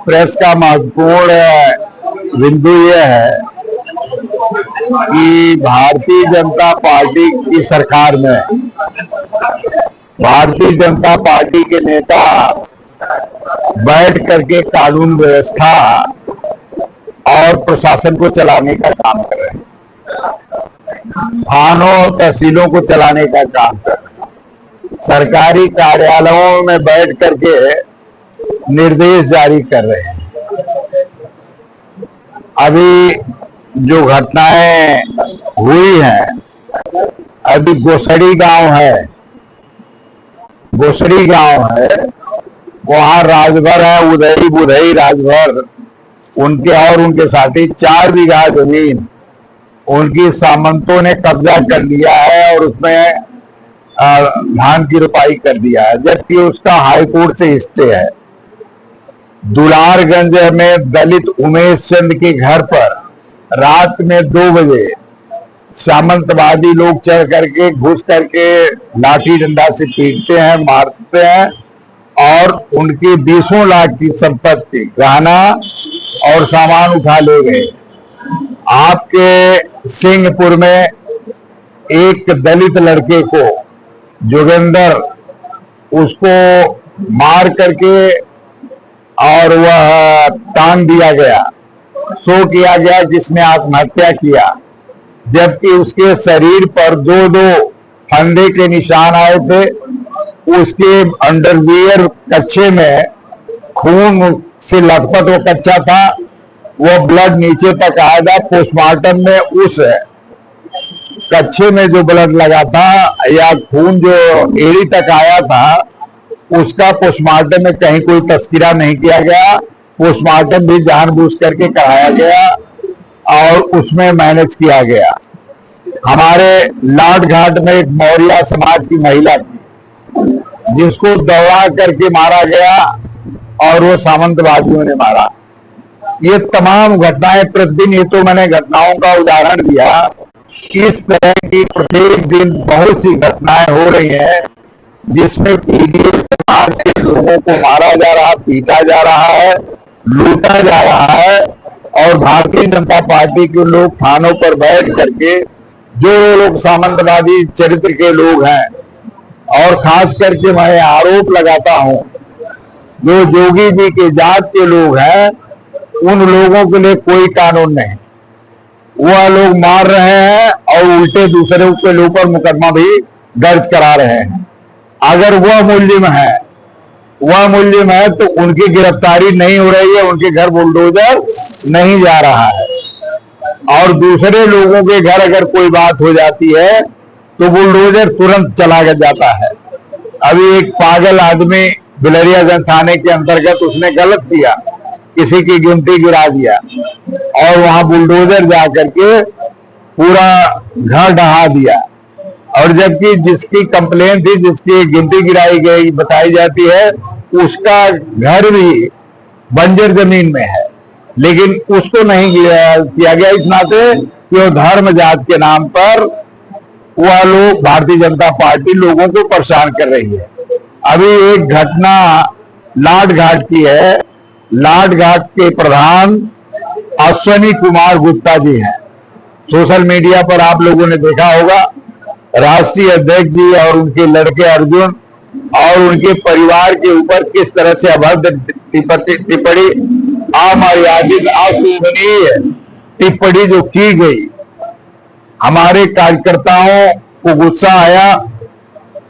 Press का महत्वपूर्ण बिंदु यह है कि भारतीय जनता पार्टी की सरकार में भारतीय जनता पार्टी के नेता बैठ करके कानून व्यवस्था और प्रशासन को चलाने का काम कर रहे हैं, थानों और तहसीलों को चलाने का काम कर रहे हैं, सरकारी कार्यालयों में बैठ करके निर्देश जारी कर रहे हैं। अभी जो घटनाएं हुई हैं, अभी गोसड़ी गांव है, वहां राजभर है, उदयी बुधई राजभर, उनके और उनके साथी 4 बीघा जमीन उनकी सामंतों ने कब्जा कर लिया है और उसमें धान की रोपाई कर दिया है, जबकि उसका हाईकोर्ट से स्टे है। दुलारगंज में दलित उमेश चंद के घर पर रात में 2 बजे सामंतवादी लोग चढ़ करके घुस करके लाठी डंडा से पीटते हैं, मारते हैं और उनकी 20 लाख की संपत्ति, गहना और सामान उठा ले गए। आपके सिंहपुर में एक दलित लड़के को, जोगेंद्र, उसको मार करके और वह टांग दिया गया, सो किया गया, जिसने आत्महत्या किया, जबकि उसके शरीर पर 2-2 फंदे के निशान आए थे। उसके अंडरवियर कच्छे में खून से लथपथ वो कच्चा था, वो ब्लड नीचे तक आया था। पोस्टमार्टम में उस कच्छे में जो ब्लड लगा था या खून जो एड़ी तक आया था, उसका पोस्टमार्टम में कहीं कोई तस्करा नहीं किया गया। पोस्टमार्टम भी जानबूझ करके कराया गया और उसमें मैनेज किया गया। हमारे लाट घाट में एक मौर्या समाज की महिला थी जिसको दौड़ा करके मारा गया और वो सामंतवादियों ने मारा। ये तमाम घटनाएं प्रतिदिन, ये तो मैंने घटनाओं का उदाहरण दिया, इस तरह की प्रत्येक दिन बहुत सी घटनाएं हो रही हैं जिसमें पीड़ित समाज के लोगों को मारा जा रहा, पीटा जा रहा है, लूटा जा रहा है और भारतीय जनता पार्टी के लोग थानों पर बैठ करके, जो लोग सामंतवादी चरित्र के लोग हैं, और खास करके मैं आरोप लगाता हूं, जो जोगी जी के जात के लोग हैं, उन लोगों के लिए कोई कानून नहीं। वह लोग मार रहे हैं और उल्टे दूसरे के ऊपर मुकदमा भी दर्ज करा रहे हैं। अगर वह मुलजिम है तो उनकी गिरफ्तारी नहीं हो रही है, उनके घर बुलडोजर नहीं जा रहा है, और दूसरे लोगों के घर अगर कोई बात हो जाती है तो बुलडोजर तुरंत चला जाता है। अभी एक पागल आदमी बिलरियागंज थाने के अंतर्गत, उसने गलत किया, किसी की गिनती गिरा दिया और वहां बुलडोजर जाकर के पूरा घर ढहा दिया, और जबकि जिसकी कंप्लेन थी, जिसकी गिनती गिराई गई बताई जाती है, उसका घर भी बंजर जमीन में है, लेकिन उसको नहीं किया गया, इस नाते कि वो धर्म जात के नाम पर वह लोग, भारतीय जनता पार्टी लोगों को परेशान कर रही है। अभी एक घटना लाट घाट की है। लाट घाट के प्रधान अश्विनी कुमार गुप्ता जी हैं। सोशल मीडिया पर आप लोगों ने देखा होगा, राष्ट्रीय अध्यक्ष जी और उनके लड़के अर्जुन और उनके परिवार के ऊपर किस तरह से अभद्र टिप्पणी, अमर्यादित, अशोभनीय टिप्पणी जो की गई। हमारे कार्यकर्ताओं को गुस्सा आया,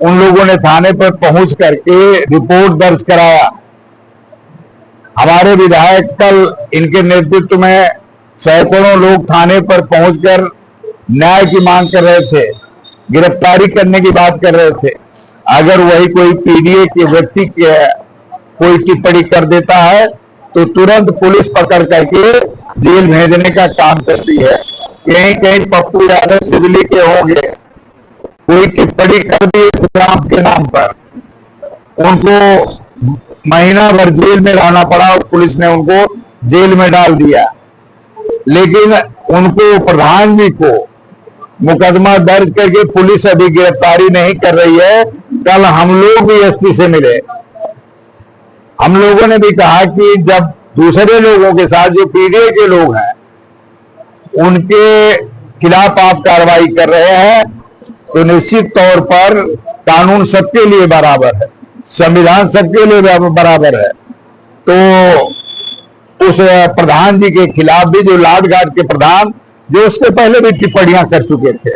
उन लोगों ने थाने पर पहुंच करके रिपोर्ट दर्ज कराया। हमारे विधायक कल इनके नेतृत्व में सैकड़ों लोग थाने पर पहुंचकर न्याय की मांग कर रहे थे, गिरफ्तारी करने की बात कर रहे थे। अगर वही कोई पीडीए के व्यक्ति के कोई टिप्पणी कर देता है तो तुरंत पुलिस पकड़ करके जेल भेजने का काम करती है। कहीं कहीं पप्पू यादव सिवली के होंगे, कोई टिप्पणी कर दी राम के नाम पर, उनको महीना भर जेल में रहना पड़ा और पुलिस ने उनको जेल में डाल दिया। लेकिन उनको, प्रधान जी को मुकदमा दर्ज करके पुलिस अभी गिरफ्तारी नहीं कर रही है। कल हम लोग भी एसपी से मिले, हम लोगों ने भी कहा कि जब दूसरे लोगों के साथ जो पीडीए के लोग हैं उनके खिलाफ आप कार्रवाई कर रहे हैं, तो निश्चित तौर पर कानून सबके लिए बराबर है, संविधान सबके लिए बराबर है। तो उस प्रधान जी के खिलाफ भी, जो लाठ घाट के प्रधान, जो उसके पहले भी टिप्पणियां कर चुके थे,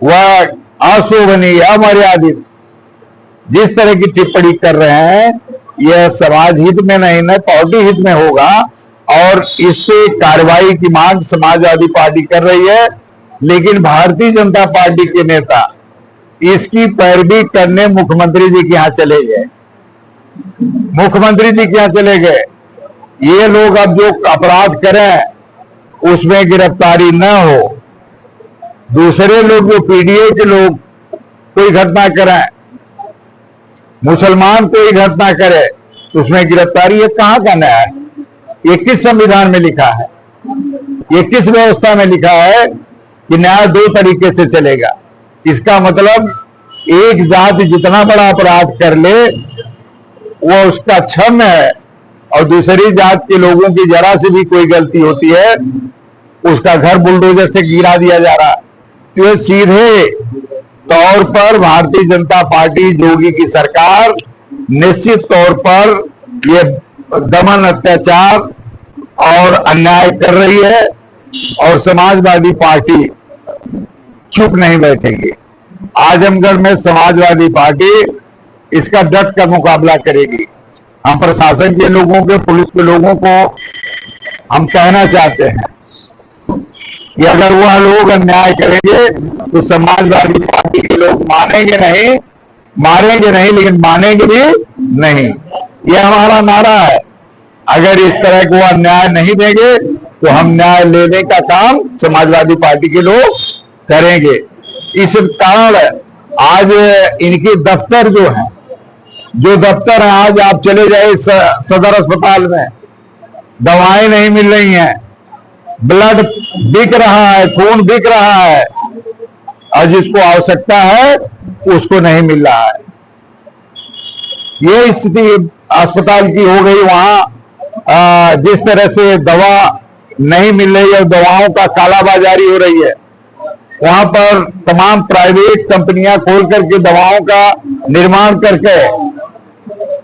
वह अशोभनीय, अमर्यादित जिस तरह की टिप्पणी कर रहे हैं, यह समाज हित में नहीं, न पार्टी हित में होगा। और इस पे कार्रवाई की मांग समाजवादी पार्टी कर रही है, लेकिन भारतीय जनता पार्टी के नेता इसकी पैरवी करने मुख्यमंत्री जी के यहां चले गए। मुख्यमंत्री जी के यहां चले गए। ये लोग अब जो अपराध करें उसमें गिरफ्तारी न हो, दूसरे लोग जो पीडीए के लोग कोई घटना करें, मुसलमान कोई घटना करे तो उसमें गिरफ्तारी, ये कहां का न्याय है? ये किस संविधान में लिखा है? ये किस व्यवस्था में लिखा है कि न्याय दो तरीके से चलेगा? इसका मतलब एक जाति जितना बड़ा अपराध कर ले वो उसका क्षम्य है, और दूसरी जात के लोगों की जरा से भी कोई गलती होती है उसका घर बुलडोजर से गिरा दिया जा रहा है। तो ये सीधे तौर पर भारतीय जनता पार्टी, योगी की सरकार निश्चित तौर पर ये दमन, अत्याचार और अन्याय कर रही है, और समाजवादी पार्टी चुप नहीं बैठेगी। आजमगढ़ में समाजवादी पार्टी इसका डट कर मुकाबला करेगी। हम प्रशासन के लोगों के, पुलिस के लोगों को हम कहना चाहते हैं कि अगर वह लोग अन्याय करेंगे तो समाजवादी पार्टी के लोग मानेंगे नहीं, मारेंगे नहीं, लेकिन मानेंगे भी नहीं। यह हमारा नारा है। अगर इस तरह को अन्याय नहीं देंगे तो हम न्याय लेने का काम समाजवादी पार्टी के लोग करेंगे। इस कारण आज इनके दफ्तर जो दफ्तर है, आज आप चले जाए सदर अस्पताल में, दवाएं नहीं मिल रही हैं, ब्लड बिक रहा है, खून बिक रहा है, और जिसको आवश्यकता है उसको नहीं मिल रहा है। ये स्थिति अस्पताल की हो गई। वहां जिस तरह से दवा नहीं मिल रही है, दवाओं का कालाबाजारी हो रही है, वहां पर तमाम प्राइवेट कंपनियां खोल करके दवाओं का निर्माण करके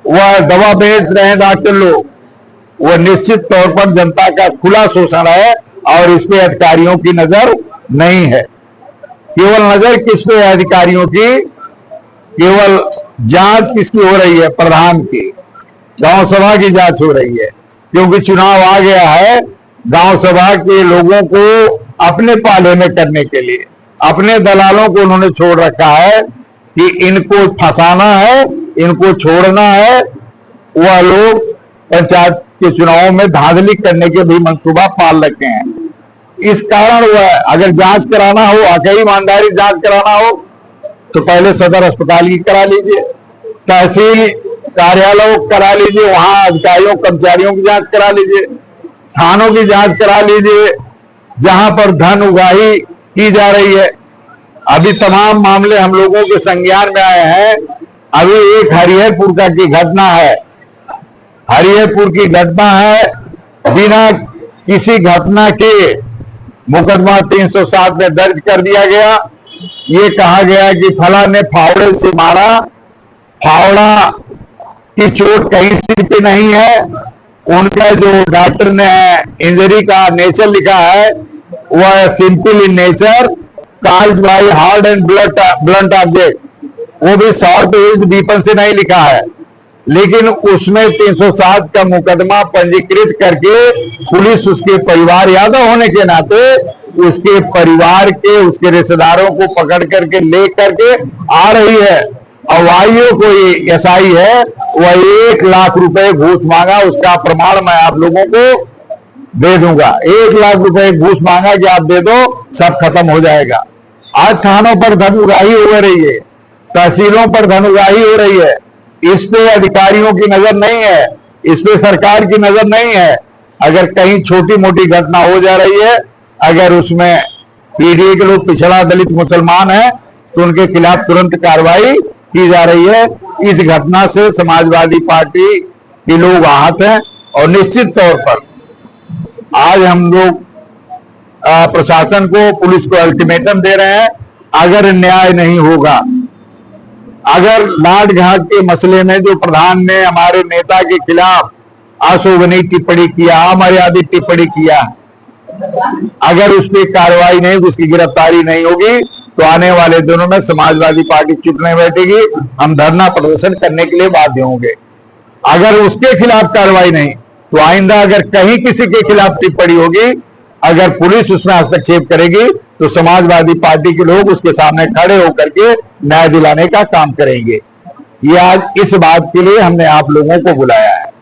वह दवा बेच रहे हैं डॉक्टर लोग। वह निश्चित तौर पर जनता का खुला शोषण है, और इस पे अधिकारियों की नजर नहीं है। केवल नजर किस पे है अधिकारियों की? केवल जांच किसकी हो रही है? प्रधान की, गांव सभा की जांच हो रही है, क्योंकि चुनाव आ गया है। गांव सभा के लोगों को अपने पाले में करने के लिए अपने दलालों को उन्होंने छोड़ रखा है कि इनको फंसाना है, इनको छोड़ना है। वह लोग पंचायत के चुनावों में धांधली करने के भी मंसूबा पाल रखे हैं। इस कारण वह अगर जांच कराना हो, वाकई ईमानदारी जांच कराना हो, तो पहले सदर अस्पताल की करा लीजिए, तहसील कार्यालयों करा लीजिए, वहां अधिकारियों कर्मचारियों की जांच करा लीजिए, थानों की जांच करा लीजिए, जहां पर धन उगाही की जा रही है। अभी तमाम मामले हम लोगों के संज्ञान में आए हैं। अभी एक हरिहरपुर का की घटना है, हरिहरपुर की घटना है, बिना किसी घटना के मुकदमा 307 में दर्ज कर दिया गया। ये कहा गया कि फला ने फावड़े से मारा, फावड़ा की चोट कहीं सिर पे नहीं है। उनका जो डॉक्टर ने इंजरी का नेचर लिखा है वह simple in nature, called by hard and blunt object, वो भी शॉर्ट यूज्ड वीपन से नहीं लिखा है। लेकिन उसमें 307 का मुकदमा पंजीकृत करके पुलिस उसके परिवार, यादव होने के नाते उसके परिवार के, उसके रिश्तेदारों को पकड़ करके ले करके आ रही है। अवाइयों को एसआई है, वह 1 लाख रुपए घूस मांगा। उसका प्रमाण मैं आप लोगों को दे दूंगा। 1 लाख रुपए घूस मांगा कि आप दे दो, सब खत्म हो जाएगा। आज थानों पर धन उगाही हो रही है, तहसीलों पर धन उगाही हो रही है। इस पे अधिकारियों की नजर नहीं है, इस पे सरकार की नजर नहीं है। अगर कहीं छोटी मोटी घटना हो जा रही है, अगर उसमें पीडीए के लोग पिछड़ा दलित मुसलमान है, तो उनके खिलाफ तुरंत कार्रवाई की जा रही है। इस घटना से समाजवादी पार्टी के लोग आहत हैं, और निश्चित तौर पर आज हम लोग प्रशासन को, पुलिस को अल्टीमेटम दे रहे हैं, अगर न्याय नहीं होगा, अगर लाट घाट के मसले में जो प्रधान ने हमारे नेता के खिलाफ अशोभनीय टिप्पणी किया, अमर्यादित टिप्पणी किया, अगर उस पर कार्रवाई नहीं, उसकी गिरफ्तारी नहीं होगी, तो आने वाले दिनों में समाजवादी पार्टी चुप नहीं बैठेगी, हम धरना प्रदर्शन करने के लिए बाध्य होंगे। अगर उसके खिलाफ कार्रवाई नहीं, तो आइंदा अगर कहीं किसी के खिलाफ टिप्पणी होगी, अगर पुलिस उसमें हस्तक्षेप करेगी, तो समाजवादी पार्टी के लोग उसके सामने खड़े होकर के न्याय दिलाने का काम करेंगे। ये आज इस बात के लिए हमने आप लोगों को बुलाया है।